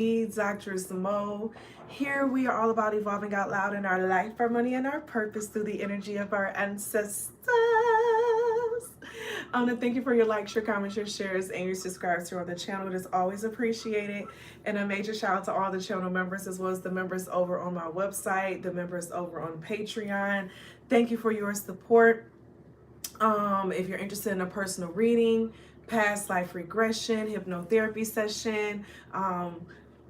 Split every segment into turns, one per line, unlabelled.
Dr. Moe. Here we are all about evolving out loud in our life, our money, and our purpose through the energy of our ancestors. I want to thank you for your likes, your comments, your shares, and your subscribes here on the channel. It is always appreciated. And a major shout out to all the channel members as well as the members over on my website, the members over on Patreon. Thank you for your support. If you're interested in a personal reading, past life regression, hypnotherapy session,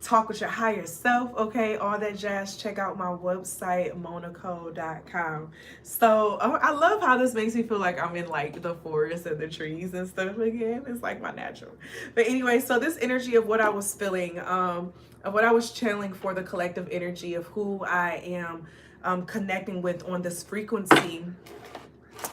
talk with your higher self, okay, all that jazz, check out my website, moenicole.com. So I love how this makes me feel like I'm in like the forest and the trees and stuff again. It's like my natural. But anyway, so this energy of what I was feeling, of what I was channeling for the collective energy of who I am connecting with on this frequency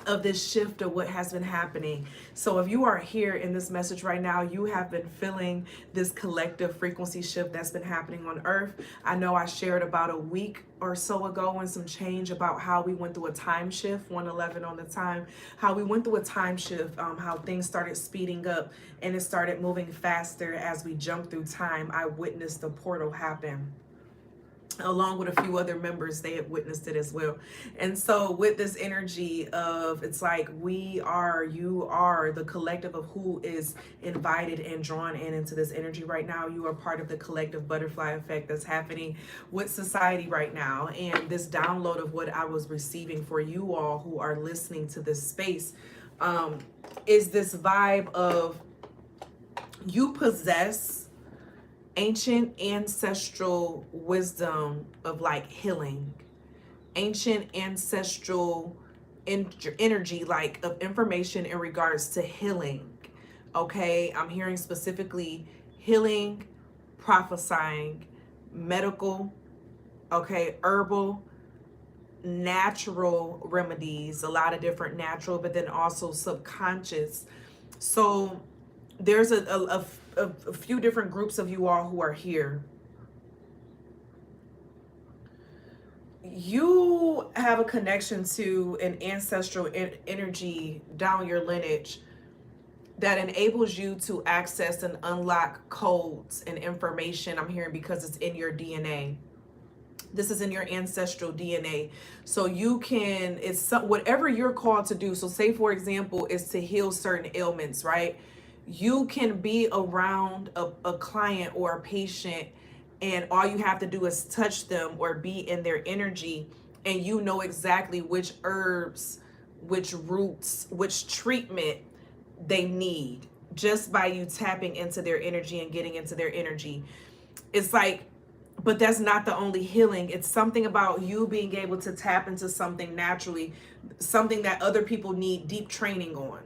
of this shift of what has been happening. So if you are here in this message right now, you have been feeling this collective frequency shift that's been happening on Earth. I know I shared about a week or so ago and some change about how we went through a time shift, 111 on the time, how we went through a time shift, how things started speeding up and it started moving faster as we jumped through time. I witnessed the portal happen. Along with a few other members, they had witnessed it as well. And so with this energy of, it's like you are the collective of who is invited and drawn into this energy right now. You are part of the collective butterfly effect that's happening with society right now. And this download of what I was receiving for you all who are listening to this space is this vibe of you possess ancient ancestral wisdom of like healing, ancient ancestral energy, like of information in regards to healing. Okay, I'm hearing specifically healing, prophesying, medical, okay, herbal, natural remedies, a lot of different natural, but then also subconscious. So there's a few different groups of you all who are here. You have a connection to an ancestral energy down your lineage that enables you to access and unlock codes and information. I'm hearing because it's in your DNA. This is in your ancestral DNA. So you can, whatever you're called to do. So say, for example, is to heal certain ailments, right? You can be around a client or a patient and all you have to do is touch them or be in their energy and you know exactly which herbs, which roots, which treatment they need just by you tapping into their energy and getting into their energy. It's like, but that's not the only healing. It's something about you being able to tap into something naturally, something that other people need deep training on.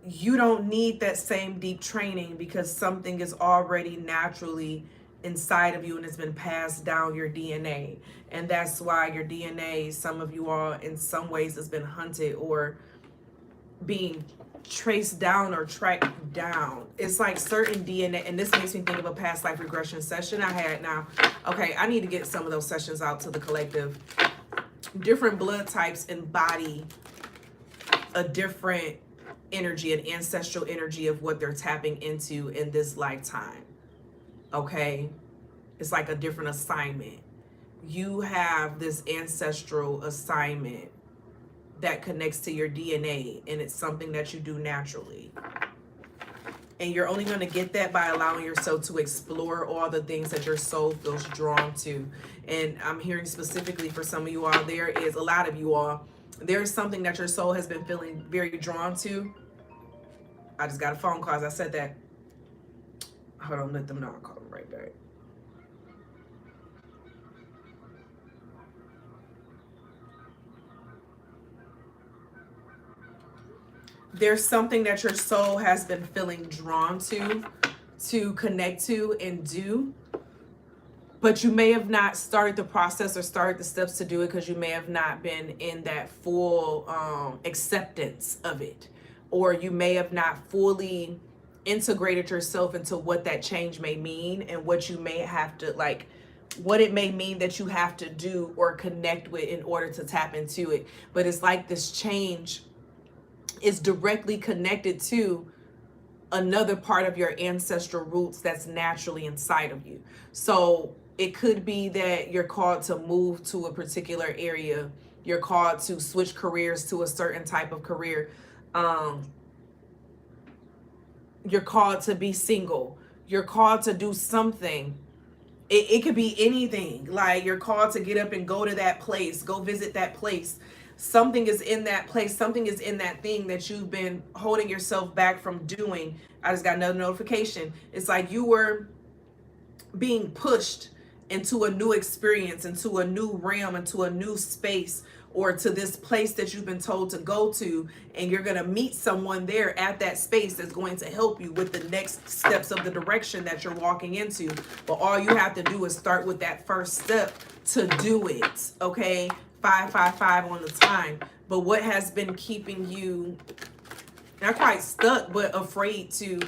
You don't need that same deep training because something is already naturally inside of you and it's been passed down your DNA. And that's why your DNA, some of you all in some ways has been hunted or being traced down or tracked down. It's like certain DNA, and this makes me think of a past life regression session I had now. Okay, I need to get some of those sessions out to the collective. Different blood types embody a different energy, an ancestral energy of what they're tapping into in this lifetime. Okay, it's like a different assignment. You have this ancestral assignment that connects to your DNA, and it's something that you do naturally. And you're only going to get that by allowing yourself to explore all the things that your soul feels drawn to. And I'm hearing specifically for some of you all, there is a lot of you all, there's something that your soul has been feeling very drawn to. I just got a phone call as I said that. Hold on, let them know. I'll call them right back. There's something that your soul has been feeling drawn to connect to and do. But you may have not started the process or started the steps to do it because you may have not been in that full acceptance of it. Or you may have not fully integrated yourself into what that change may mean and what you may have to, like, what it may mean that you have to do or connect with in order to tap into it. But it's like this change is directly connected to another part of your ancestral roots that's naturally inside of you. So it could be that you're called to move to a particular area. You're called to switch careers to a certain type of career. You're called to be single. You're called to do something. It could be anything. Like you're called to get up and go to that place, go visit that place. Something is in that place. Something is in that thing that you've been holding yourself back from doing. I just got another notification. It's like you were being pushed into a new experience, into a new realm, into a new space, or to this place that you've been told to go to, and you're going to meet someone there at that space that's going to help you with the next steps of the direction that you're walking into. But all you have to do is start with that first step to do it. Okay, 555 on the time. But what has been keeping you not quite stuck, but afraid to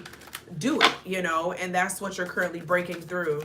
do it, you know? And that's what you're currently breaking through.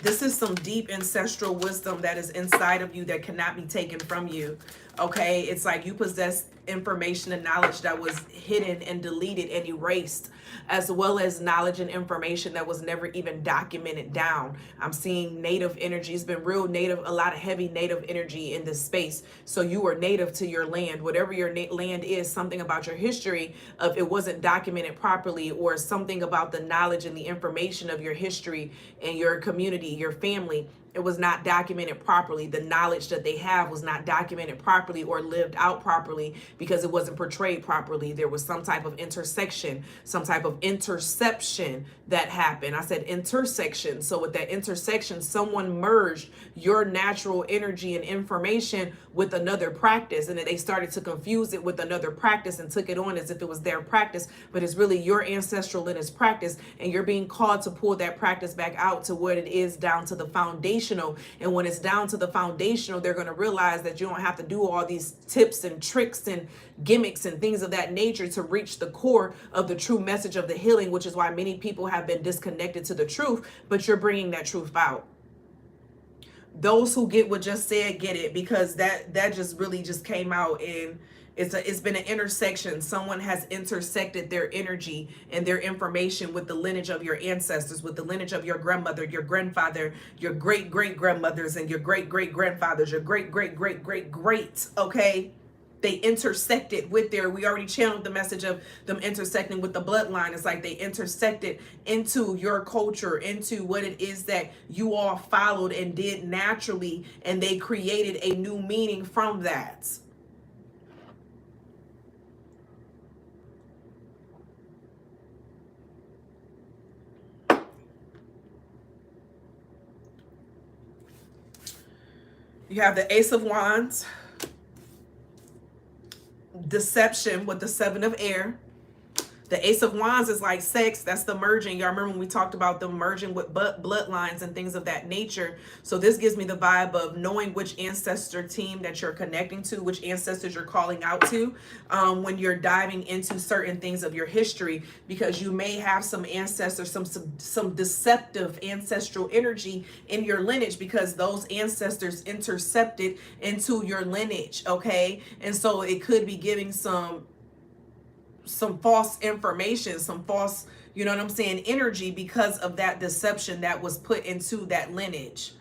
This is some deep ancestral wisdom that is inside of you that cannot be taken from you. Okay, it's like you possess information and knowledge that was hidden and deleted and erased, as well as knowledge and information that was never even documented down. I'm seeing native energy. It's been real native, a lot of heavy native energy in this space. So you are native to your land, whatever your land is. Something about your history of it wasn't documented properly, or something about the knowledge and the information of your history and your community, your family, it was not documented properly. The knowledge that they have was not documented properly or lived out properly because it wasn't portrayed properly. There was some type of intersection, some type of interception that happened. I said intersection. So with that intersection, someone merged your natural energy and information with another practice, and then they started to confuse it with another practice and took it on as if it was their practice, but it's really your ancestral lineage practice, and you're being called to pull that practice back out to what it is, down to the foundational. And when it's down to the foundational, they're going to realize that you don't have to do all these tips and tricks and gimmicks and things of that nature to reach the core of the true message of the healing, which is why many people have been disconnected to the truth, but you're bringing that truth out. Those who get what just said get it, because that just really just came out, and it's been an intersection. Someone has intersected their energy and their information with the lineage of your ancestors, with the lineage of your grandmother, your grandfather, your great great grandmothers, and your great great grandfathers, your great great great great great. Okay, they intersected with their, we already channeled the message of them intersecting with the bloodline. It's like they intersected into your culture, into what it is that you all followed and did naturally, and they created a new meaning from that. You have the Ace of Wands, deception with the Seven of Air. The Ace of Wands is like sex. That's the merging. Y'all remember when we talked about them merging with bloodlines and things of that nature. So this gives me the vibe of knowing which ancestor team that you're connecting to, which ancestors you're calling out to when you're diving into certain things of your history, because you may have some ancestors, some deceptive ancestral energy in your lineage, because those ancestors intercepted into your lineage. Okay, and so it could be giving some false information, some false, you know what I'm saying, energy, because of that deception that was put into that lineage.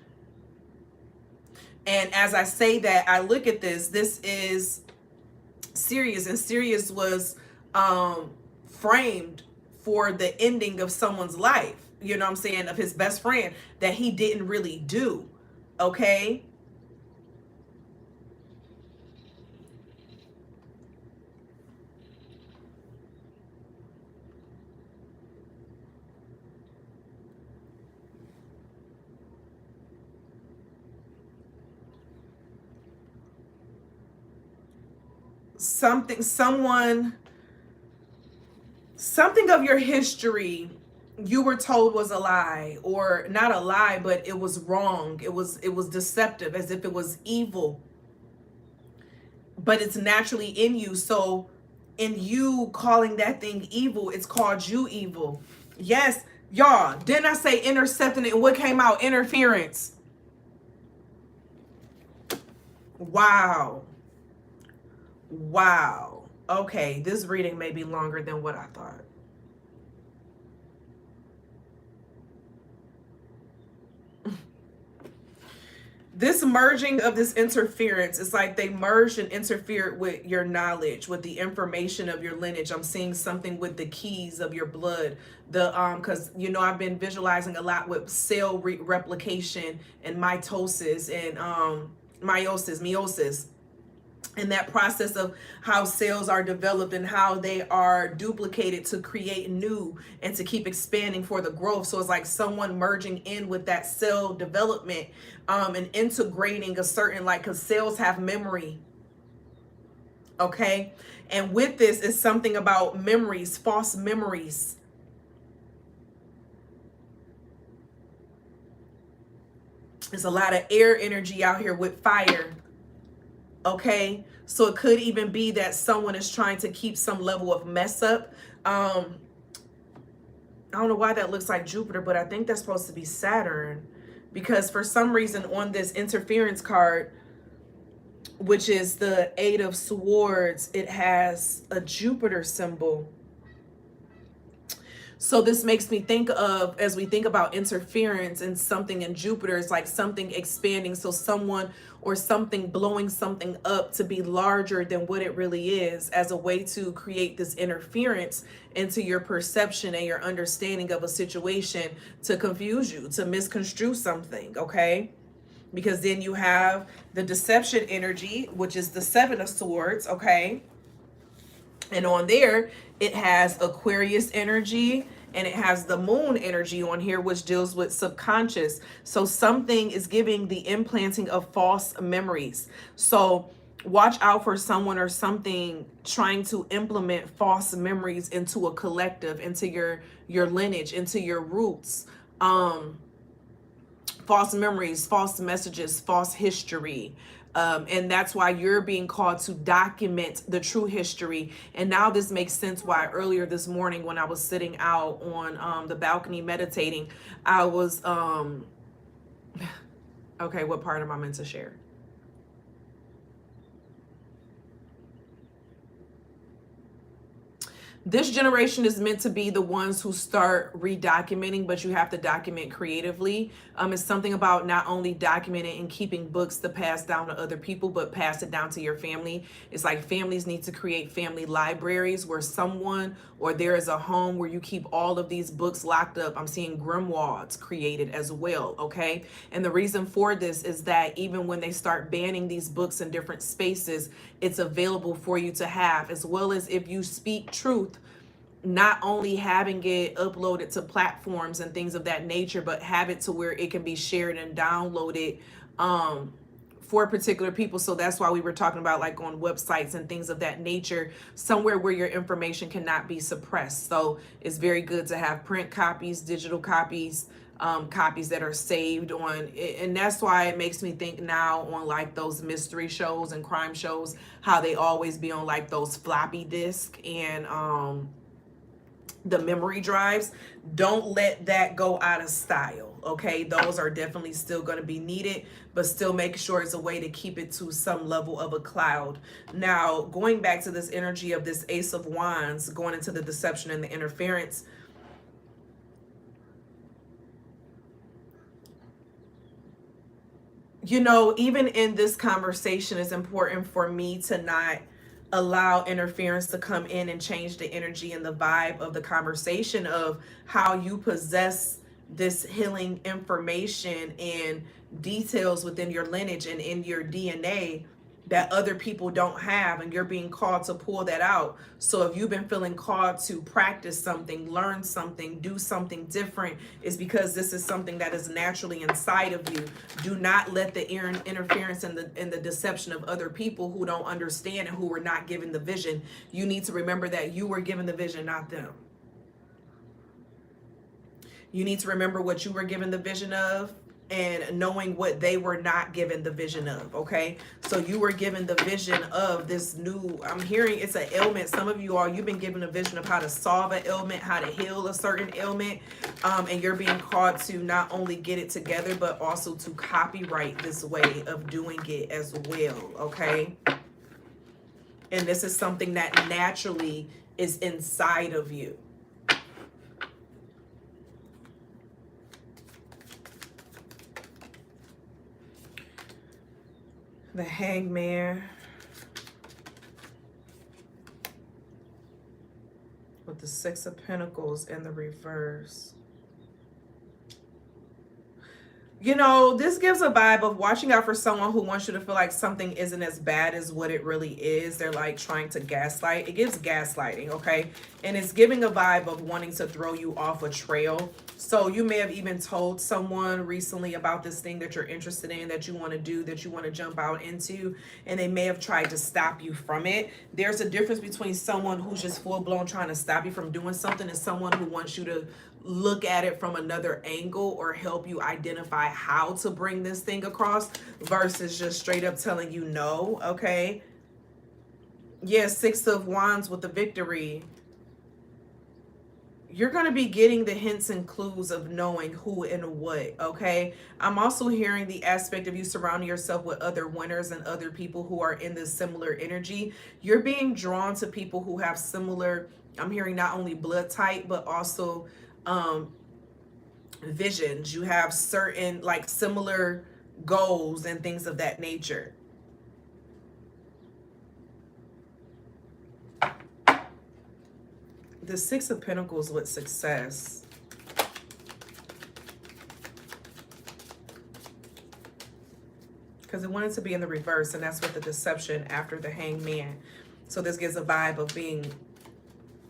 And as I say that, I look at this is Sirius, and Sirius was framed for the ending of someone's life, you know what I'm saying, of his best friend, that he didn't really do. Okay, something of your history you were told was a lie, or not a lie, but it was wrong. It was deceptive, as if it was evil, but it's naturally in you. So in you calling that thing evil, it's called you evil. Yes, y'all, didn't I say intercepting it? And what came out? Interference. Wow. Okay, this reading may be longer than what I thought. This merging of this interference, it's like they merged and interfered with your knowledge, with the information of your lineage. I'm seeing something with the keys of your blood. Because you know, I've been visualizing a lot with cell replication and mitosis and meiosis, and that process of how cells are developed and how they are duplicated to create new and to keep expanding for the growth. So it's like someone merging in with that cell development, and integrating a certain, like, because cells have memory. Okay. And with this is something about memories, false memories. There's a lot of air energy out here with fire. Okay, so it could even be that someone is trying to keep some level of mess up. I don't know why that looks like Jupiter, but I think that's supposed to be Saturn, because for some reason on this interference card, which is the Eight of Swords, it has a Jupiter symbol. So this makes me think of, as we think about interference and something in Jupiter, it's like something expanding. So someone or something blowing something up to be larger than what it really is, as a way to create this interference into your perception and your understanding of a situation, to confuse you, to misconstrue something, okay? Because then you have the deception energy, which is the Seven of Swords, okay? And on there, it has Aquarius energy and it has the moon energy on here, which deals with subconscious. So something is giving the implanting of false memories. So watch out for someone or something trying to implement false memories into a collective, into your lineage, into your roots. False memories, false messages, false history. And that's why you're being called to document the true history. And now this makes sense why earlier this morning when I was sitting out on the balcony meditating, I was, okay, what part am I meant to share? This generation is meant to be the ones who start redocumenting, but you have to document creatively. It's something about not only documenting and keeping books to pass down to other people, but pass it down to your family. It's like families need to create family libraries where someone, or there is a home where you keep all of these books locked up. I'm seeing grimoires created as well, okay? And the reason for this is that even when they start banning these books in different spaces, it's available for you to have, as well as if you speak truth, not only having it uploaded to platforms and things of that nature, but have it to where it can be shared and downloaded for particular people. So that's why we were talking about, like, on websites and things of that nature, somewhere where your information cannot be suppressed. So it's very good to have print copies, digital copies, copies that are saved on, and that's why it makes me think now on, like, those mystery shows and crime shows, how they always be on, like, those floppy disk and the memory drives. Don't let that go out of style, okay? Those are definitely still going to be needed, but still make sure it's a way to keep it to some level of a cloud. Now, going back to this energy of this Ace of Wands, going into the deception and the interference, you know, even in this conversation, it's important for me to not allow interference to come in and change the energy and the vibe of the conversation of how you possess this healing information and details within your lineage and in your DNA that other people don't have, and you're being called to pull that out. So if you've been feeling called to practice something, learn something, do something different, is because this is something that is naturally inside of you. Do not let the interference and the deception of other people who don't understand and who were not given the vision. You need to remember that you were given the vision, not them. You need to remember what you were given the vision of, and knowing what they were not given the vision of, okay? So you were given the vision of this new, I'm hearing it's an ailment. Some of you all, you've been given a vision of how to solve an ailment, how to heal a certain ailment, and you're being called to not only get it together, but also to copyright this way of doing it as well, okay? And this is something that naturally is inside of you. The Hangman. With the Six of Pentacles in the reverse. You know, this gives a vibe of watching out for someone who wants you to feel like something isn't as bad as what it really is. They're like trying to gaslight. It gives gaslighting, okay? And it's giving a vibe of wanting to throw you off a trail. So you may have even told someone recently about this thing that you're interested in, that you want to do, that you want to jump out into, and they may have tried to stop you from it. There's a difference between someone who's just full-blown trying to stop you from doing something and someone who wants you to look at it from another angle or help you identify how to bring this thing across versus just straight up telling you no, okay? Yeah, Six of Wands with the Victory. You're going to be getting the hints and clues of knowing who and what, okay? I'm also hearing the aspect of you surrounding yourself with other winners and other people who are in this similar energy. You're being drawn to people who have similar, I'm hearing not only blood type, but also visions. You have certain like similar goals and things of that nature. The Six of Pentacles with success. Because it wanted to be in the reverse, and that's with the deception after the Hangman. So this gives a vibe of being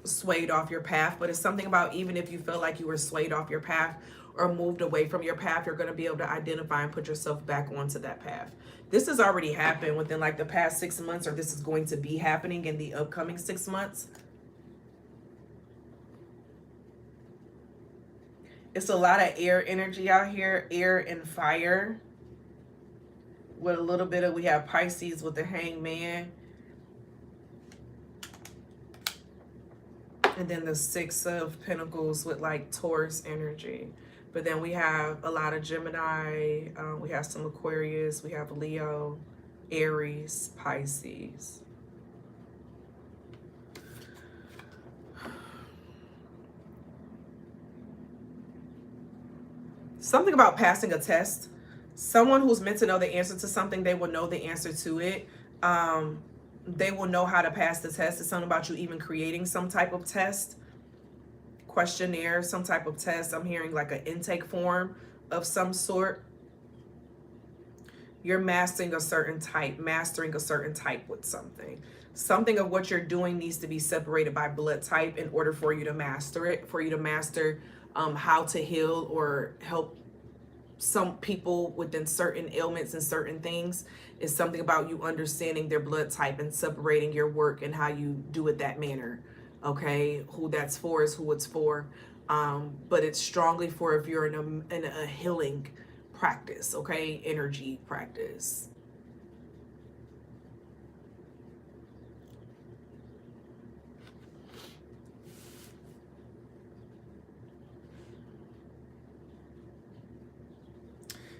swayed off your path, but it's something about even if you feel like you were swayed off your path or moved away from your path, you're going to be able to identify and put yourself back onto that path. This has already happened within like the past 6 months, or this is going to be happening in the upcoming 6 months. It's a lot of air energy out here, air and fire. With a little bit of, we have Pisces with the Hangman. And then the Six of Pentacles with like Taurus energy. But then we have a lot of Gemini. We have some Aquarius. We have Leo, Aries, Pisces. Something about passing a test. Someone who's meant to know the answer to something, they will know the answer to it. They will know how to pass the test. It's something about you even creating some type of test, questionnaire, some type of test. I'm hearing like an intake form of some sort. You're mastering a certain type with something. Something of what you're doing needs to be separated by blood type in order for you to master it, for you to master how to heal or help some people within certain ailments and certain things. Is something about you understanding their blood type and separating your work and how you do it that manner. Okay, who that's for is who it's for. But it's strongly for if you're in a healing practice, okay, energy practice.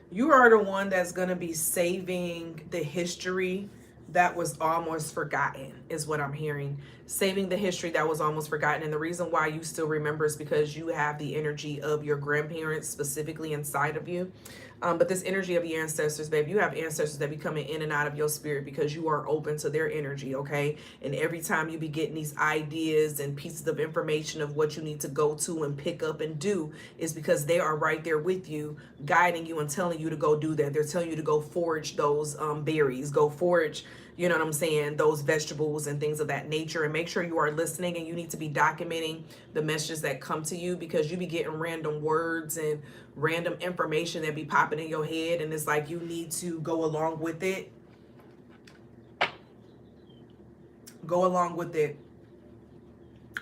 You are the one that's going to be saving the history that was almost forgotten, is what I'm hearing. Saving the history that was almost forgotten. And the reason why you still remember is because you have the energy of your grandparents specifically inside of you. But this energy of your ancestors, babe, you have ancestors that be coming in and out of your spirit because you are open to their energy, okay? And every time you be getting these ideas and pieces of information of what you need to go to and pick up and do is because they are right there with you, guiding you and telling you to go do that. They're telling you to go forage those berries, go forage, you know what I'm saying, those vegetables and things of that nature. And make sure you are listening, and you need to be documenting the messages that come to you, because you be getting random words and random information that be popping in your head, and it's like you need to go along with it. Go along with it.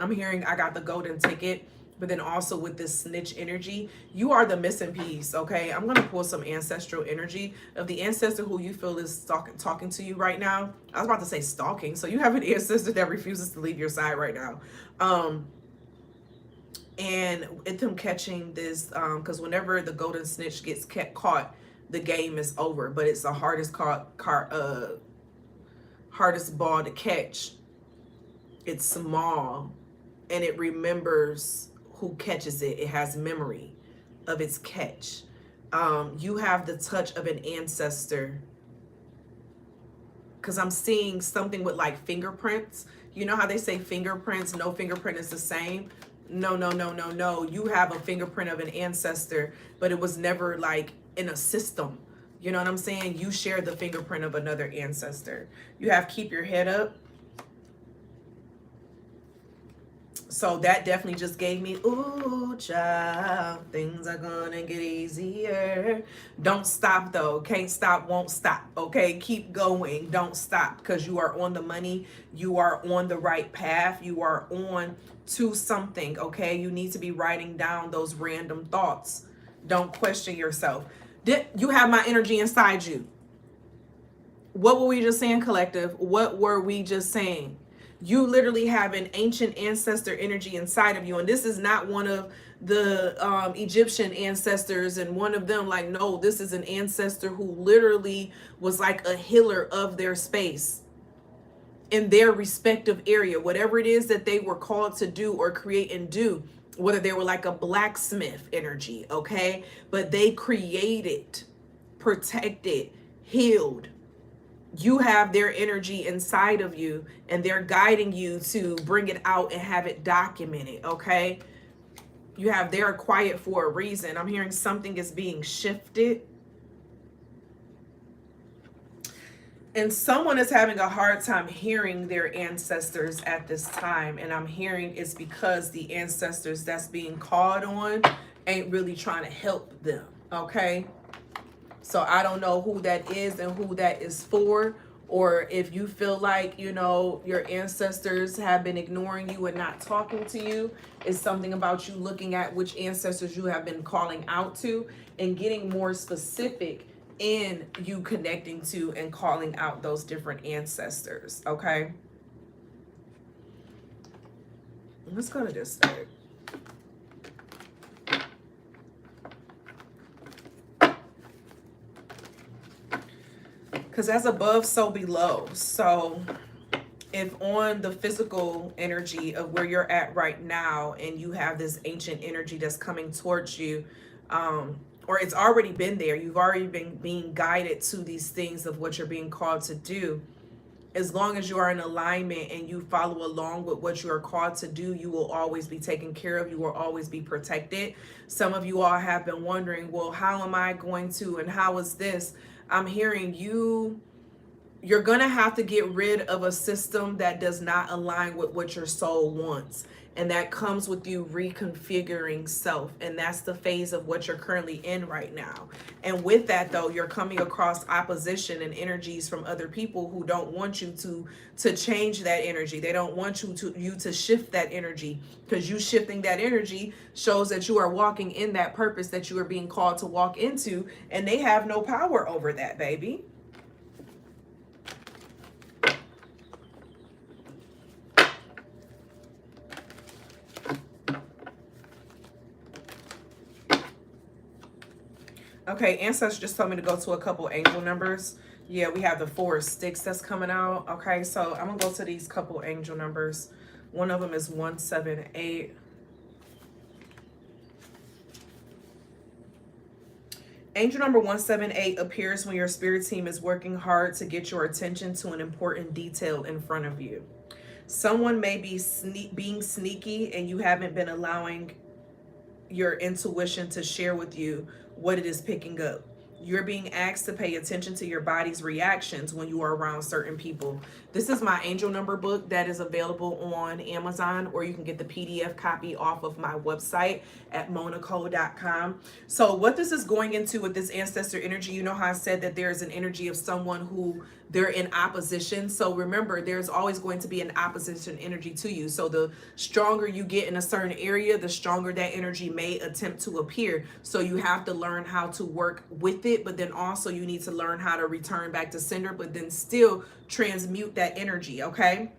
I'm hearing I got the golden ticket, but then also with this snitch energy, you are the missing piece, okay? I'm going to pull some ancestral energy of the ancestor who you feel is talking to you right now. I was about to say stalking. So you have an ancestor that refuses to leave your side right now. And with them catching this, because whenever the golden snitch gets caught, the game is over. But it's the hardest hardest ball to catch. It's small and it remembers who catches it. It has memory of its catch. You have the touch of an ancestor, because I'm seeing something with like fingerprints. You know how they say fingerprints, no fingerprint is the same? No, no, no, no, no. You have a fingerprint of an ancestor, but it was never like in a system. You know what I'm saying? You share the fingerprint of another ancestor. You have keep your head up. So that definitely just gave me, ooh, child, things are gonna get easier. Don't stop though. Can't stop, won't stop. Okay, keep going. Don't stop, because you are on the money. You are on the right path. You are on to something. Okay, you need to be writing down those random thoughts. Don't question yourself. Did you have my energy inside you? What were we just saying, collective? What were we just saying? You literally have an ancient ancestor energy inside of you. And this is not one of the Egyptian ancestors and one of them, like, no, this is an ancestor who literally was like a healer of their space in their respective area, whatever it is that they were called to do or create and do, whether they were like a blacksmith energy, okay? But they created, protected, healed. You have their energy inside of you and they're guiding you to bring it out and have it documented, okay? You have they're quiet for a reason. I'm hearing something is being shifted. And someone is having a hard time hearing their ancestors at this time. And I'm hearing it's because the ancestors that's being called on ain't really trying to help them, okay? So I don't know who that is and who that is for, or if you feel like, you know, your ancestors have been ignoring you and not talking to you. It's something about you looking at which ancestors you have been calling out to and getting more specific in you connecting to and calling out those different ancestors, okay? Let's go to this side. Because as above, so below. So if on the physical energy of where you're at right now and you have this ancient energy that's coming towards you, or it's already been there, you've already been being guided to these things of what you're being called to do. As long as you are in alignment and you follow along with what you are called to do, you will always be taken care of. You will always be protected. Some of you all have been wondering, well, how am I going to, and how is this? I'm hearing you're going to have to get rid of a system that does not align with what your soul wants. And that comes with you reconfiguring self. And that's the phase of what you're currently in right now. And with that, though, you're coming across opposition and energies from other people who don't want you to change that energy. They don't want you to shift that energy, because you shifting that energy shows that you are walking in that purpose that you are being called to walk into. And they have no power over that, baby. Okay, ancestors just told me to go to a couple angel numbers. Yeah, we have the 4 of Sticks that's coming out. Okay, so I'm going to go to these couple angel numbers. One of them is 178. Angel number 178 appears when your spirit team is working hard to get your attention to an important detail in front of you. Someone may be being sneaky and you haven't been allowing your intuition to share with you what it is picking up. You're being asked to pay attention to your body's reactions when you are around certain people. This is my angel number book that is available on Amazon, or you can get the PDF copy off of my website at moenicole.com. So what this is going into with this ancestor energy, you know how I said that there's an energy of someone who they're in opposition. So remember, there's always going to be an opposition energy to you. So the stronger you get in a certain area, the stronger that energy may attempt to appear. So you have to learn how to work with it, but then also you need to learn how to return back to sender, but then still transmute that energy, okay?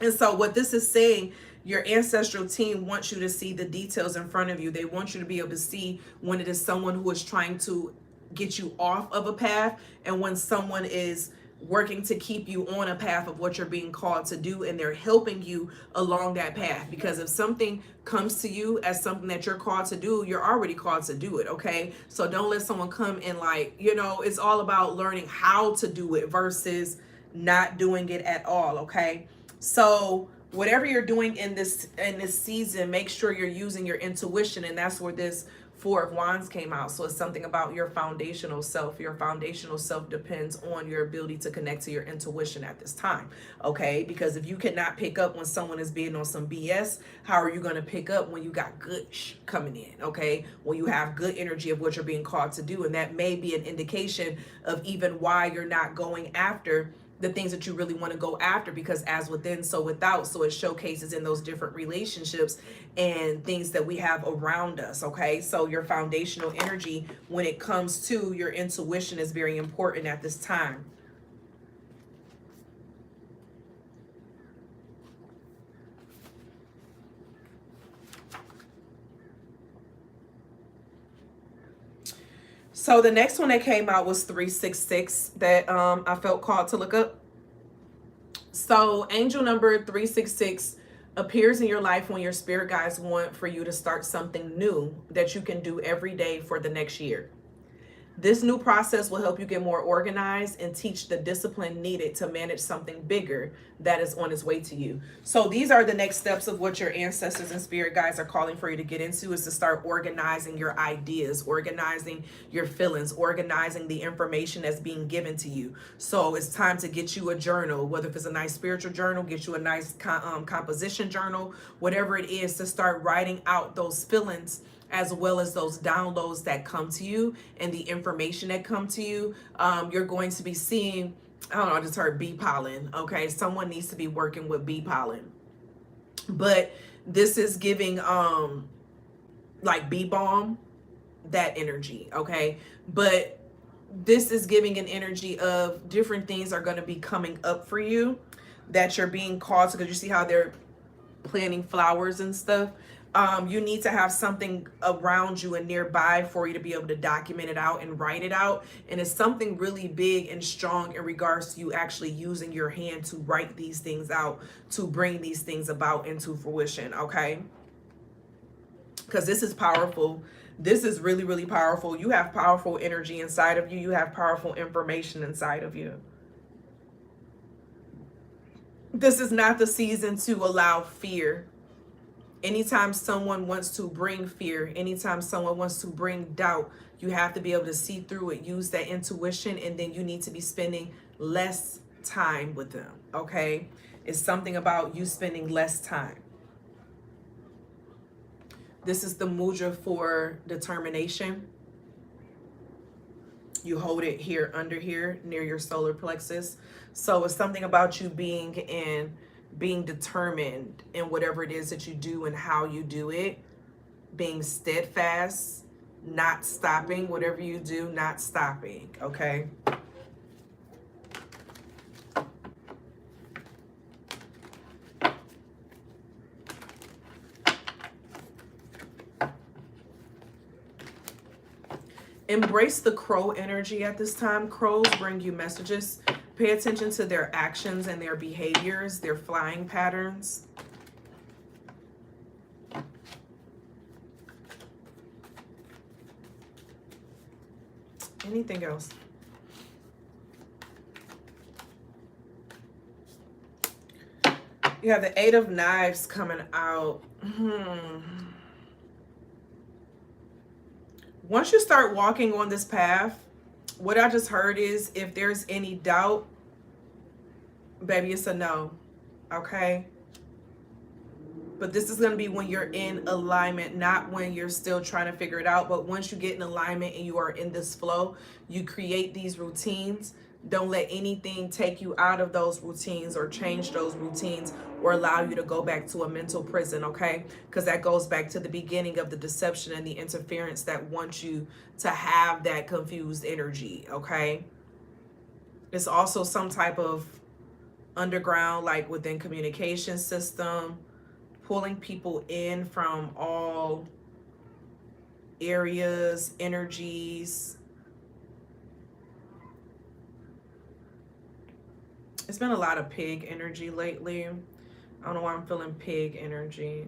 And so what this is saying, your ancestral team wants you to see the details in front of you. They want you to be able to see when it is someone who is trying to get you off of a path, and when someone is working to keep you on a path of what you're being called to do, and they're helping you along that path. Because if something comes to you as something that you're called to do, you're already called to do it, okay? So don't let someone come and, like, you know, it's all about learning how to do it versus not doing it at all, okay? So whatever you're doing in this season, make sure you're using your intuition, and that's where this Four of Wands came out. So it's something about your foundational self. Your foundational self depends on your ability to connect to your intuition at this time, okay? Because if you cannot pick up when someone is being on some BS, how are you going to pick up when you got good coming in, okay? When you have good energy of what you're being called to do, and that may be an indication of even why you're not going after the things that you really want to go after, because as within, so without. So it showcases in those different relationships and things that we have around us, okay? So your foundational energy when it comes to your intuition is very important at this time. So the next one that came out was 366 that I felt called to look up. So angel number 366 appears in your life when your spirit guides want for you to start something new that you can do every day for the next year. This new process will help you get more organized and teach the discipline needed to manage something bigger that is on its way to you. So these are the next steps of what your ancestors and spirit guides are calling for you to get into, is to start organizing your ideas, organizing your feelings, organizing the information that's being given to you. So it's time to get you a journal, whether if it's a nice spiritual journal, get you a nice composition journal, whatever it is, to start writing out those feelings as well as those downloads that come to you and the information that come to you. You're going to be seeing, I don't know, I just heard bee pollen, okay? Someone needs to be working with bee pollen. But this is giving like bee balm, that energy, okay? But this is giving an energy of different things are going to be coming up for you that you're being called to, because you see how they're planting flowers and stuff. You need to have something around you and nearby for you to be able to document it out and write it out. And it's something really big and strong in regards to you actually using your hand to write these things out, to bring these things about into fruition, okay? Because this is powerful. This is really, really powerful. You have powerful energy inside of you. You have powerful information inside of you. This is not the season to allow fear. Anytime someone wants to bring fear, anytime someone wants to bring doubt, you have to be able to see through it, use that intuition, and then you need to be spending less time with them, okay? It's something about you spending less time. This is the mudra for determination. You hold it here, under here, near your solar plexus. So it's something about you being determined in whatever it is that you do and how you do it, being steadfast, not stopping, whatever you do, not stopping, okay? Embrace the crow energy at this time. Crows bring you messages. Pay attention to their actions and their behaviors, their flying patterns. Anything else? You have the Eight of Knives coming out. Once you start walking on this path, what I just heard is, if there's any doubt, baby, it's a no, okay? But this is going to be when you're in alignment, not when you're still trying to figure it out. But once you get in alignment and you are in this flow, you create these routines. Don't let anything take you out of those routines or change those routines or allow you to go back to a mental prison, okay? Because that goes back to the beginning of the deception and the interference that wants you to have that confused energy, okay? It's also some type of underground, like within communication system, pulling people in from all areas, energies. It's been a lot of pig energy lately. I don't know why I'm feeling pig energy.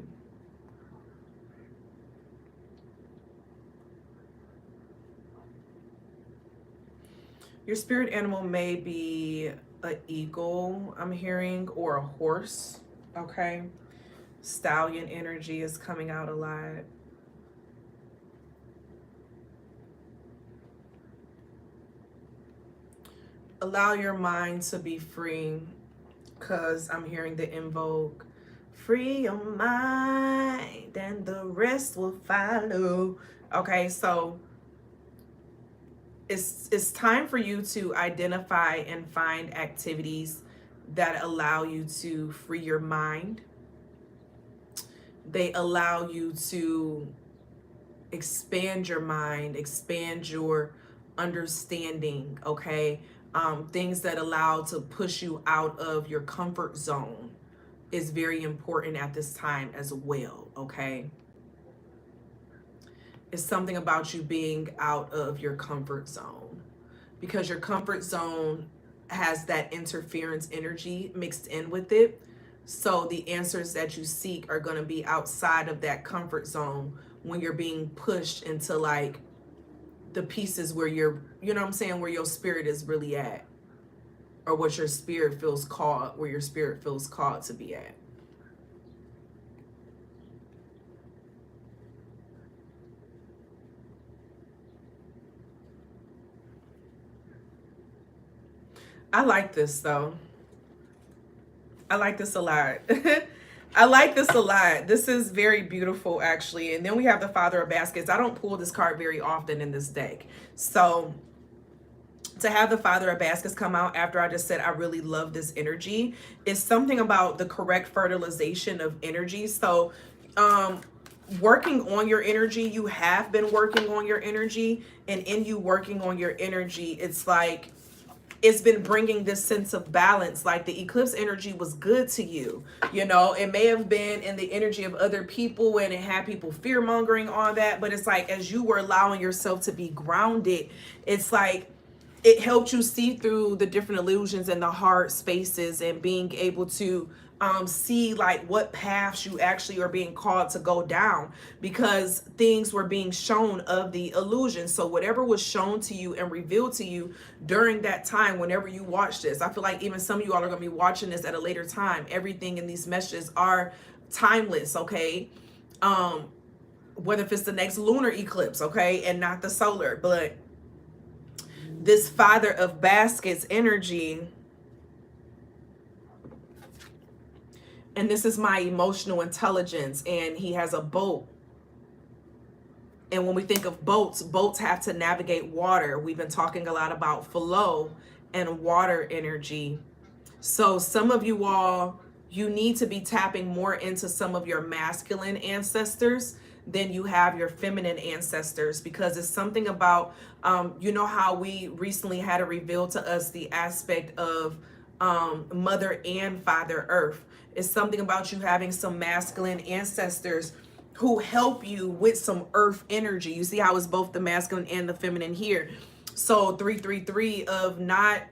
Your spirit animal may be an eagle, I'm hearing, or a horse, okay? Stallion energy is coming out a lot. Allow your mind to be free, because I'm hearing the invoke, free your mind and the rest will follow. Okay, so it's time for you to identify and find activities that allow you to free your mind. They allow you to expand your mind, expand your understanding, okay? Things that allow to push you out of your comfort zone is very important at this time as well, okay? It's something about you being out of your comfort zone, because your comfort zone has that interference energy mixed in with it. So the answers that you seek are going to be outside of that comfort zone when you're being pushed into like the pieces where you're, you know what I'm saying, where your spirit is really at, or what your spirit feels called, where your spirit feels called to be at. I like this though. I like this a lot. I like this a lot. This is very beautiful, actually. And then we have the Father of Baskets. I don't pull this card very often in this deck. So to have the Father of Baskets come out after I just said I really love this energy is something about the correct fertilization of energy. So working on your energy, you have been working on your energy, and in you working on your energy, it's like it's been bringing this sense of balance. Like the eclipse energy was good to you, you know. It may have been in the energy of other people and it had people fear mongering on that, but it's like as you were allowing yourself to be grounded, it's like it helped you see through the different illusions and the hard spaces, and being able to see like what paths you actually are being called to go down, because things were being shown of the illusion. So whatever was shown to you and revealed to you during that time, whenever you watch this, I feel like even some of you all are going to be watching this at a later time. Everything in these messages are timeless, okay? Whether if it's the next lunar eclipse, okay, and not the solar, but this Father of Baskets energy, and this is my emotional intelligence, and he has a boat. And when we think of boats, boats have to navigate water. We've been talking a lot about flow and water energy. So some of you all, you need to be tapping more into some of your masculine ancestors than you have your feminine ancestors, because it's something about, you know how we recently had a reveal to us the aspect of Mother and Father Earth. It's something about you having some masculine ancestors who help you with some earth energy. You see how it's both the masculine and the feminine here. So 333 of not,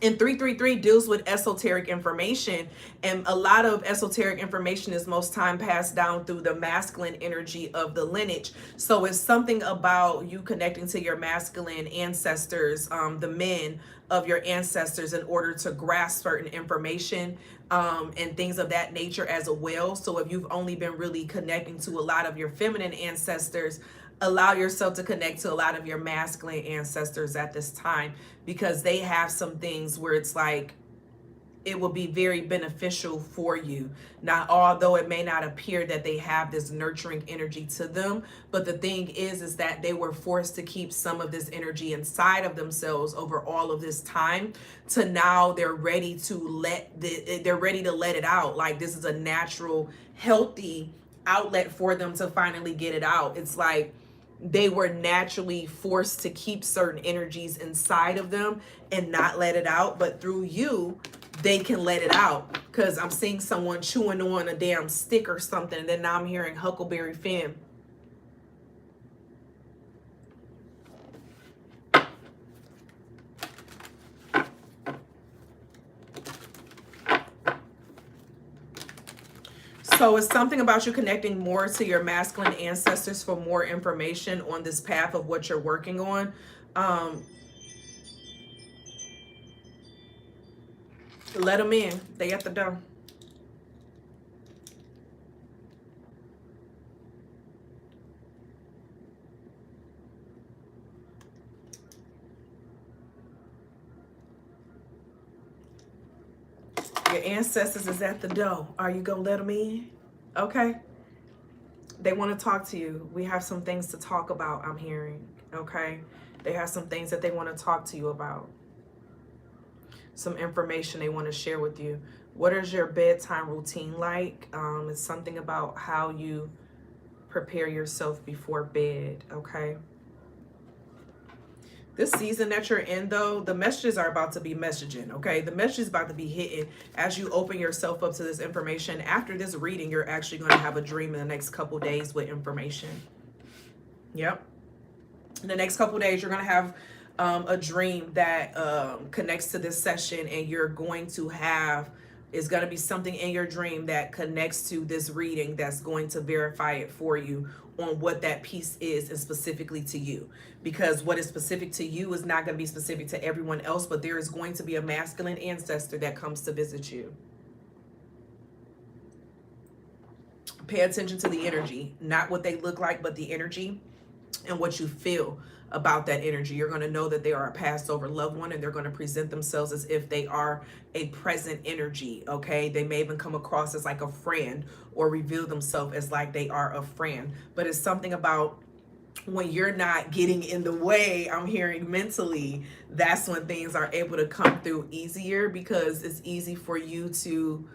and 333 deals with esoteric information, and a lot of esoteric information is most time passed down through the masculine energy of the lineage. So it's something about you connecting to your masculine ancestors, the men of your ancestors, in order to grasp certain information and things of that nature as well. So if you've only been really connecting to a lot of your feminine ancestors, allow yourself to connect to a lot of your masculine ancestors at this time, because they have some things where it's like it will be very beneficial for you. Now, although it may not appear that they have this nurturing energy to them, but the thing is that they were forced to keep some of this energy inside of themselves over all of this time, to now they're ready to let it out. Like this is a natural, healthy outlet for them to finally get it out. It's like they were naturally forced to keep certain energies inside of them and not let it out, but through you they can let it out. Because I'm seeing someone chewing on a damn stick or something, and then now I'm hearing Huckleberry Finn. So it's something about you connecting more to your masculine ancestors for more information on this path of what you're working on. Let them in. They at the door. Your ancestors is at the door. Are you gonna let them in? Okay. They want to talk to you. We have some things to talk about, I'm hearing. Okay. They have some things that they want to talk to you about. Some information they want to share with you. What is your bedtime routine like? It's something about how you prepare yourself before bed. Okay. This season that you're in, though, the messages are about to be messaging, okay? The message is about to be hitting as you open yourself up to this information. After this reading, you're actually going to have a dream in the next couple days with information. Yep. In the next couple days, you're going to have a dream that connects to this session, and you're going to have, is going to be something in your dream that connects to this reading that's going to verify it for you on what that piece is, and specifically to you. Because what is specific to you is not going to be specific to everyone else, but there is going to be a masculine ancestor that comes to visit you. Pay attention to the energy, not what they look like, but the energy and what you feel about that energy. You're going to know that they are a passed over loved one, and they're going to present themselves as if they are a present energy. Okay. They may even come across as like a friend, or reveal themselves as like they are a friend. But it's something about when you're not getting in the way, I'm hearing mentally, that's when things are able to come through easier, because it's easy for you to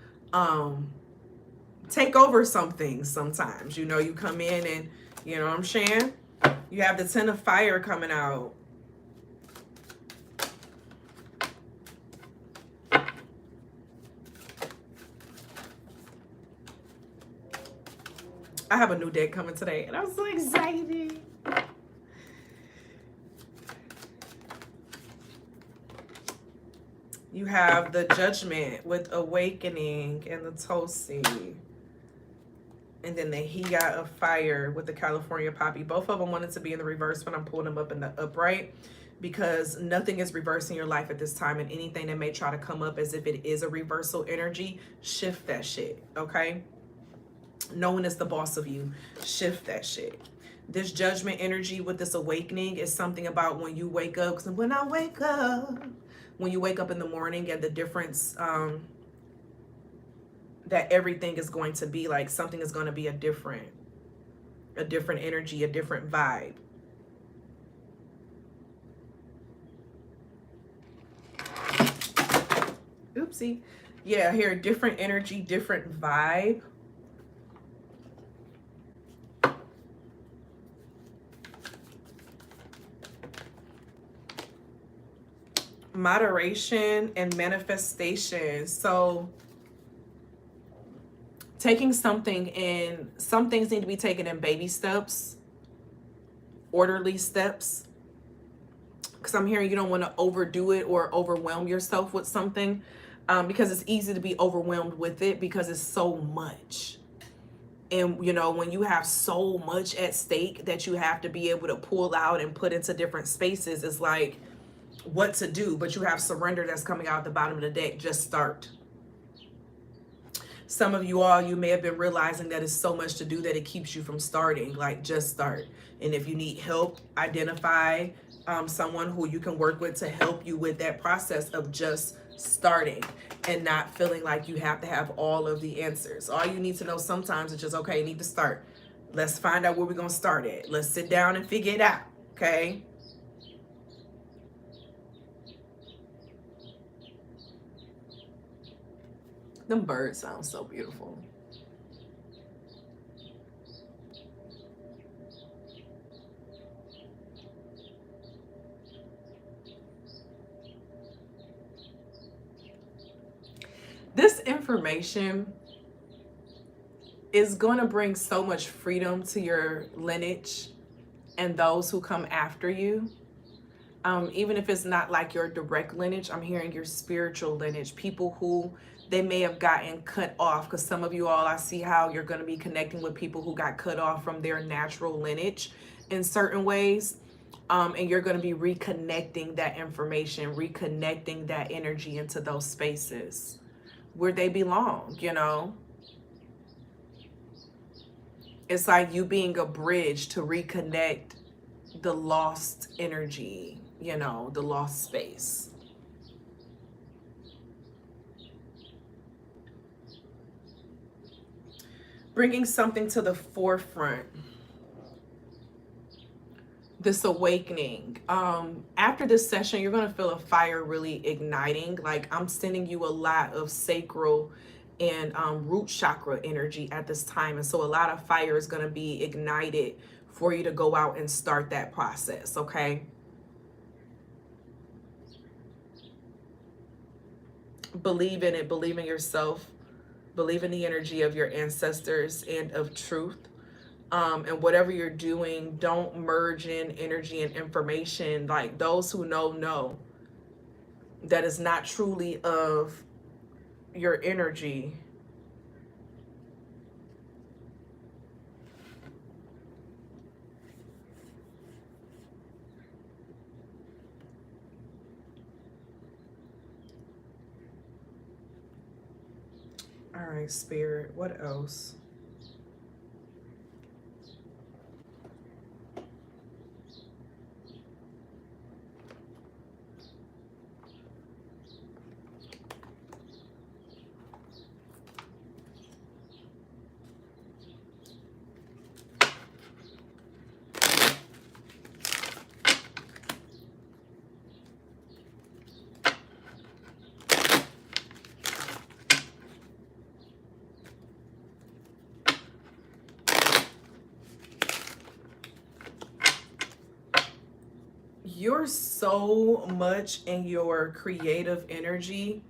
take over some things sometimes. You know, you come in and, you know what I'm saying? You have the 10 of fire coming out. I have a new deck coming today, and I'm so excited. You have the Judgment with Awakening and the Tulsi. And then the He Got of Fire with the California Poppy. Both of them wanted to be in the reverse, but I'm pulling them up in the upright, because nothing is reversing your life at this time. And anything that may try to come up as if it is a reversal energy, shift that shit, okay? No one is the boss of you. Shift that shit. This Judgment energy with this Awakening is something about when you wake up. Because when I wake up, when you wake up in the morning, and the difference that everything is going to be like, something is going to be a different energy, a different vibe. Oopsie. Yeah, here, different energy, different vibe. Moderation and manifestation. So taking something in, some things need to be taken in baby steps, orderly steps. Because I'm hearing you don't want to overdo it or overwhelm yourself with something, because it's easy to be overwhelmed with it because it's so much. And, you know, when you have so much at stake that you have to be able to pull out and put into different spaces, it's like what to do. But you have surrender that's coming out at the bottom of the deck. Just start. Some of you all, you may have been realizing that it's so much to do that it keeps you from starting. Like, just start. And if you need help, identify someone who you can work with to help you with that process of just starting and not feeling like you have to have all of the answers. All you need to know sometimes is just, okay, you need to start. Let's find out where we're going to start at. Let's sit down and figure it out. Okay. Them birds sound so beautiful. This information is going to bring so much freedom to your lineage and those who come after you. Even if it's not like your direct lineage, I'm hearing your spiritual lineage, people who they may have gotten cut off, because some of you all, I see how you're going to be connecting with people who got cut off from their natural lineage in certain ways. And you're going to be reconnecting that information, reconnecting that energy into those spaces where they belong, you know. It's like you being a bridge to reconnect the lost energy, you know, the lost space. Bringing something to the forefront. This awakening. After this session, you're going to feel a fire really igniting. Like, I'm sending you a lot of sacral and root chakra energy at this time. And so a lot of fire is going to be ignited for you to go out and start that process, okay? Believe in it. Believe in yourself. Believe in the energy of your ancestors and of truth. And whatever you're doing, don't merge in energy and information. Like, those who know that is not truly of your energy. All right, Spirit, what else? You're so much in your creative energy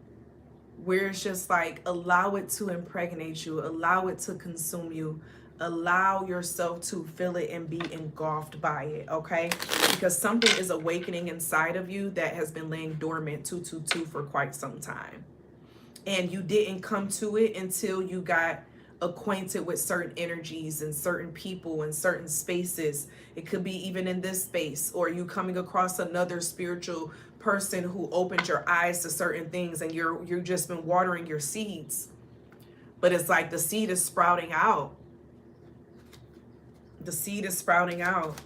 where it's just like, allow it to impregnate you, allow it to consume you, allow yourself to feel it and be engulfed by it, okay? Because something is awakening inside of you that has been laying dormant 222 for quite some time. And you didn't come to it until you got acquainted with certain energies and certain people and certain spaces. It could be even in this space, or you coming across another spiritual person who opened your eyes to certain things, and you've just been watering your seeds. But it's like the seed is sprouting out. The seed is sprouting out.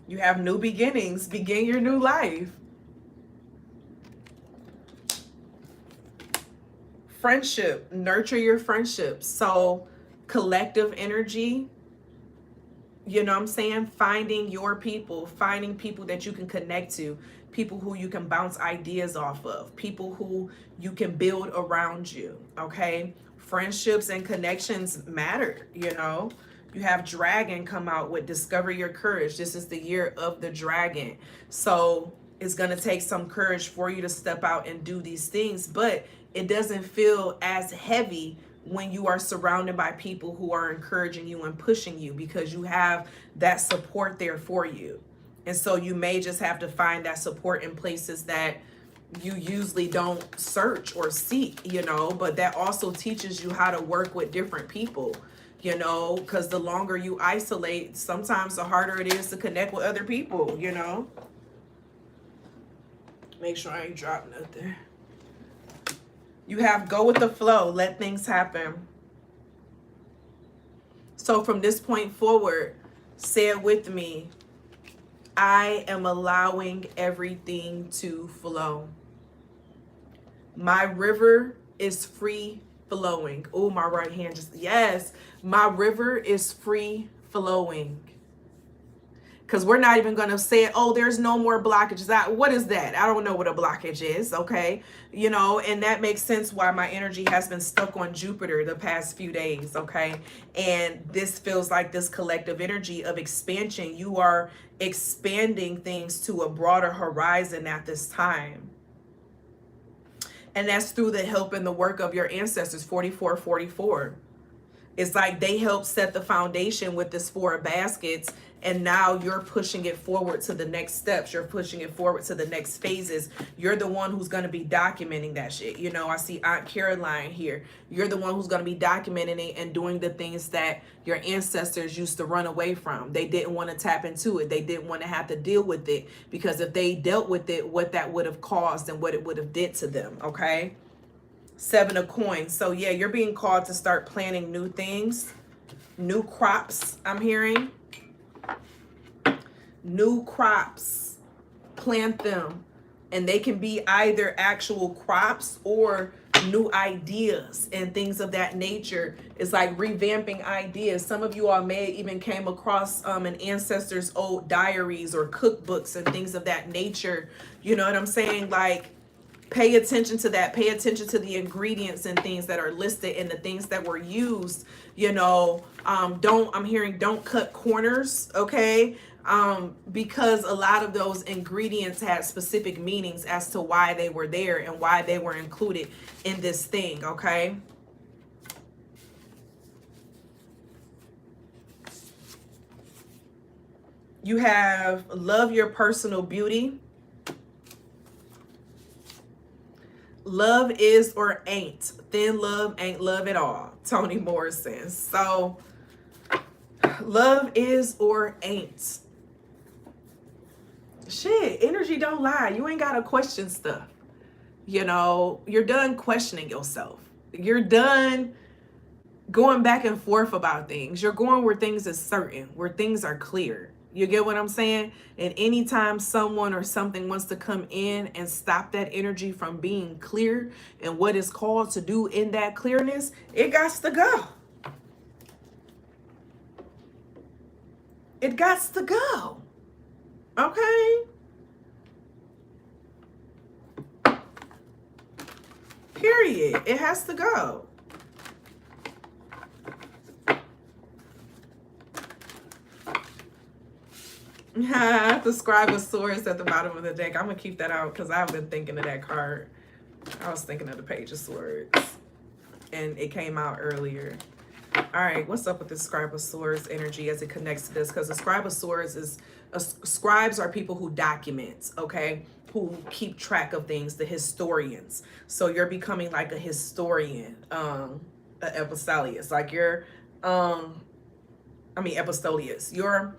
You have new beginnings. Begin your new life. Friendship, nurture your friendships. So collective energy, you know what I'm saying? Finding your people, finding people that you can connect to, people who you can bounce ideas off of, people who you can build around you, okay? Friendships and connections matter, you know? You have Dragon come out with Discover Your Courage. This is the year of the dragon. So it's going to take some courage for you to step out and do these things, but it doesn't feel as heavy when you are surrounded by people who are encouraging you and pushing you, because you have that support there for you. And so you may just have to find that support in places that you usually don't search or seek, you know, but that also teaches you how to work with different people, you know, because the longer you isolate, sometimes the harder it is to connect with other people, you know. Make sure I ain't dropping nothing. You have go with the flow, let things happen. So from this point forward, say it with me. I am allowing everything to flow. My river is free flowing. Oh, my right hand just, yes. My river is free flowing. Because we're not even going to say, oh, there's no more blockages. What is that? I don't know what a blockage is, okay? You know, and that makes sense why my energy has been stuck on Jupiter the past few days, okay? And this feels like this collective energy of expansion. You are expanding things to a broader horizon at this time. And that's through the help and the work of your ancestors, 4444. It's like they helped set the foundation with this 4 of baskets, and now you're pushing it forward to the next steps. You're pushing it forward to the next phases. You're the one who's going to be documenting that shit. You know, I see Aunt Caroline here. You're the one who's going to be documenting it and doing the things that your ancestors used to run away from. They didn't want to tap into it. They didn't want to have to deal with it, because if they dealt with it, what that would have caused and what it would have did to them. Okay. 7 of coins. So yeah, you're being called to start planning new things, new crops. I'm hearing new crops, plant them, and they can be either actual crops or new ideas and things of that nature. It's like revamping ideas. Some of you all may even came across an ancestor's old diaries or cookbooks and things of that nature. You know what I'm saying? Like, pay attention to that. Pay attention to the ingredients and things that are listed and the things that were used. You know, I'm hearing don't cut corners, okay? Because a lot of those ingredients had specific meanings as to why they were there and why they were included in this thing, okay? You have love your personal beauty. Love is or ain't. Thin love ain't love at all. Toni Morrison. So, love is or ain't. Shit, energy don't lie. You ain't got to question stuff. You know, you're done questioning yourself. You're done going back and forth about things. You're going where things is certain, where things are clear. You get what I'm saying? And anytime someone or something wants to come in and stop that energy from being clear and what is called to do in that clearness, it gots to go. It gots to go. Okay? Period. It has to go. The Scribe of Swords at the bottom of the deck. I'm going to keep that out because I've been thinking of that card. I was thinking of the Page of Swords. And it came out earlier. All right, what's up with the Scribe of Swords energy as it connects to this? Because the Scribe of Swords is... scribes are people who document, okay? Who keep track of things, the historians. So you're becoming like a historian, epistolius. Like you're, epistolius. You're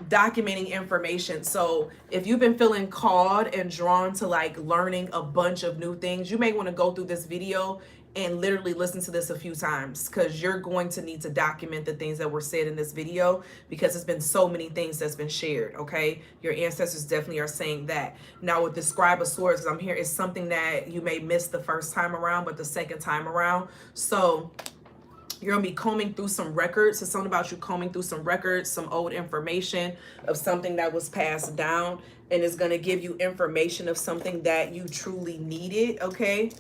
documenting information. So if you've been feeling called and drawn to like learning a bunch of new things, you may want to go through this video and literally listen to this a few times, because you're going to need to document the things that were said in this video, because there's been so many things that's been shared, okay? Your ancestors definitely are saying that. Now with the Scribe of Swords, I'm here, it's something that you may miss the first time around, but the second time around. So you're going to be combing through some records. It's something about you combing through some records, some old information of something that was passed down, and it's going to give you information of something that you truly needed, okay?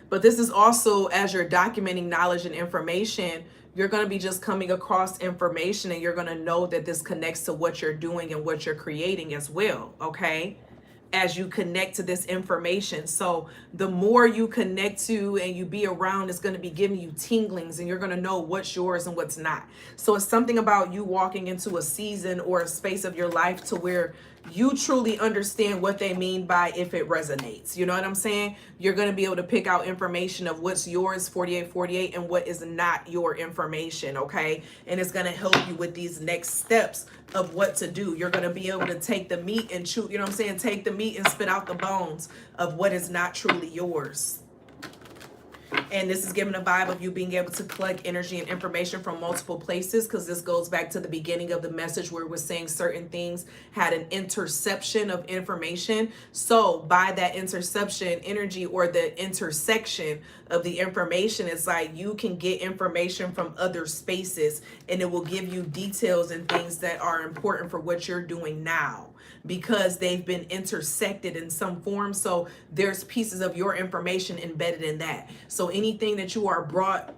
But this is also, as you're documenting knowledge and information, you're going to be just coming across information, and you're going to know that this connects to what you're doing and what you're creating as well, okay? As you connect to this information. So the more you connect to and you be around, it's going to be giving you tinglings, and you're going to know what's yours and what's not. So it's something about you walking into a season or a space of your life to where you truly understand what they mean by if it resonates. You know what I'm saying? You're going to be able to pick out information of what's yours, 4848, and what is not your information, okay? And it's going to help you with these next steps of what to do. You're going to be able to take the meat and chew, you know what I'm saying? Take the meat and spit out the bones of what is not truly yours. And this is giving a vibe of you being able to collect energy and information from multiple places, because this goes back to the beginning of the message where we're saying certain things had an interception of information. So by that interception energy, or the intersection of the information, it's like you can get information from other spaces, and it will give you details and things that are important for what you're doing now, because they've been intersected in some form. So there's pieces of your information embedded in that. So anything that you are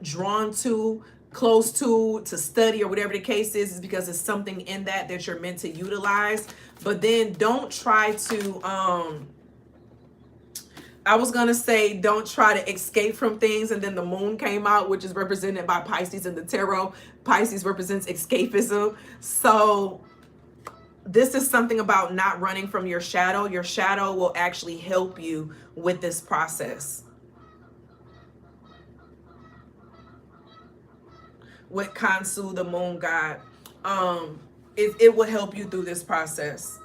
drawn to, close to study, or whatever the case is because it's something in that you're meant to utilize. But then don't try to I was going to say don't try to escape from things, and then the moon came out, which is represented by Pisces in the tarot. Pisces represents escapism. So this is something about not running from your shadow. Your shadow will actually help you with this process. With Kansu, the moon god, it will help you through this process.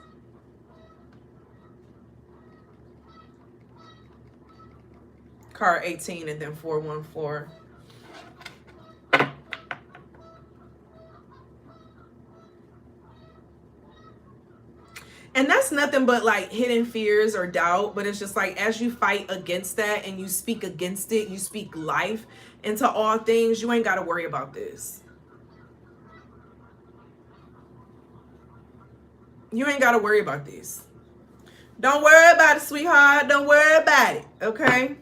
Card 18 and then 414. And that's nothing but like hidden fears or doubt. But it's just like, as you fight against that and you speak against it, you speak life into all things, you ain't got to worry about this. You ain't got to worry about this. Don't worry about it, sweetheart. Don't worry about it. Okay?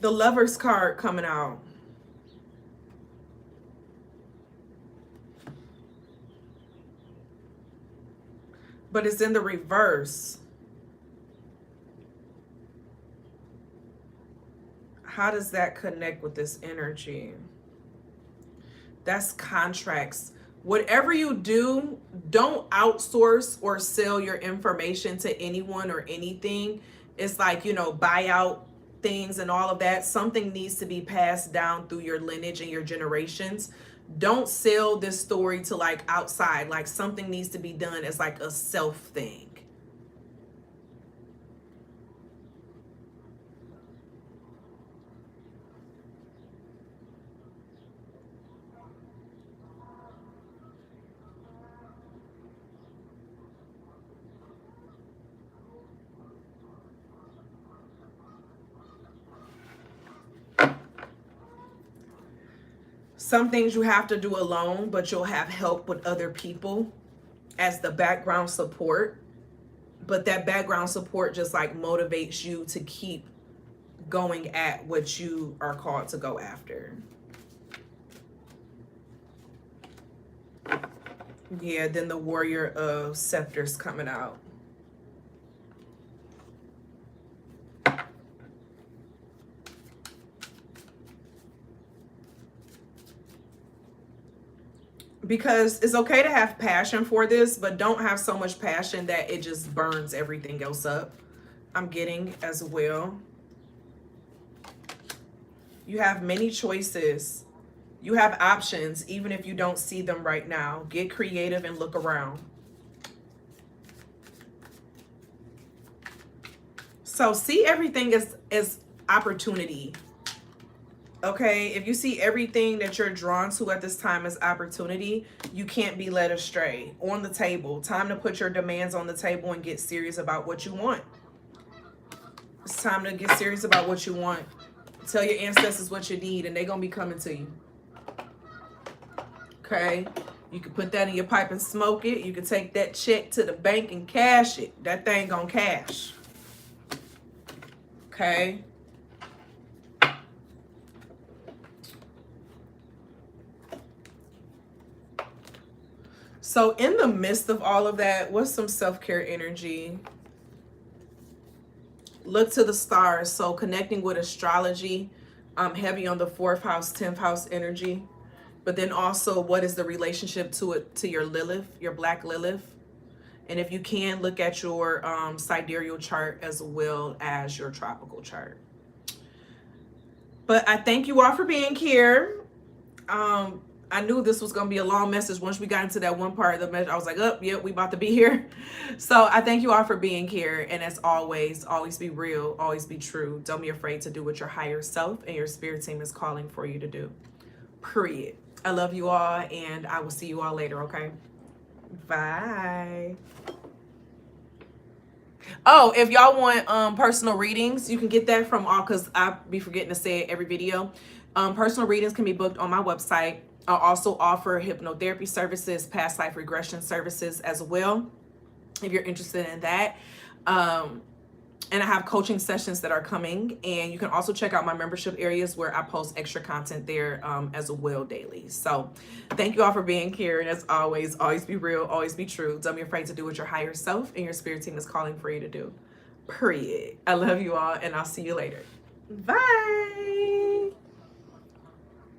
The Lover's card coming out. But it's in the reverse. How does that connect with this energy? That's contracts. Whatever you do, don't outsource or sell your information to anyone or anything. It's like, you know, buy out things and all of that. Something needs to be passed down through your lineage and your generations. Don't sell this story to like outside. Like something needs to be done as like a self thing. Some things you have to do alone, but you'll have help with other people as the background support. But that background support just like motivates you to keep going at what you are called to go after. Yeah, then the Warrior of Scepters coming out. Because it's okay to have passion for this, but don't have so much passion that it just burns everything else up. I'm getting as well. You have many choices. You have options, even if you don't see them right now. Get creative and look around. So see everything as opportunity. Okay, if you see everything that you're drawn to at this time as opportunity, you can't be led astray. On the table, time to put your demands on the table and get serious about what you want. It's time to get serious about what you want. Tell your ancestors what you need and they're going to be coming to you. Okay, you can put that in your pipe and smoke it. You can take that check to the bank and cash it. That thing going to cash. Okay. So in the midst of all of that, what's some self-care energy? Look to the stars. So connecting with astrology, heavy on the 4th house, 10th house energy. But then also, what is the relationship to your Lilith, your Black Lilith? And if you can, look at your sidereal chart as well as your tropical chart. But I thank you all for being here. I knew this was going to be a long message. Once we got into that one part of the message, I was like, oh, yep, we about to be here. So I thank you all for being here. And as always be real, always be true. Don't be afraid to do what your higher self and your spirit team is calling for you to do. Period. I love you all, and I will see you all later, okay? Bye. Oh, if y'all want personal readings, you can get that from all, because I be forgetting to say it every video. Personal readings can be booked on my website. I also offer hypnotherapy services, past life regression services as well, if you're interested in that. And I have coaching sessions that are coming, and you can also check out my membership areas where I post extra content there as well daily. So thank you all for being here, and as always be real, always be true. Don't be afraid to do what your higher self and your spirit team is calling for you to do. Period. I love you all, and I'll see you later. Bye.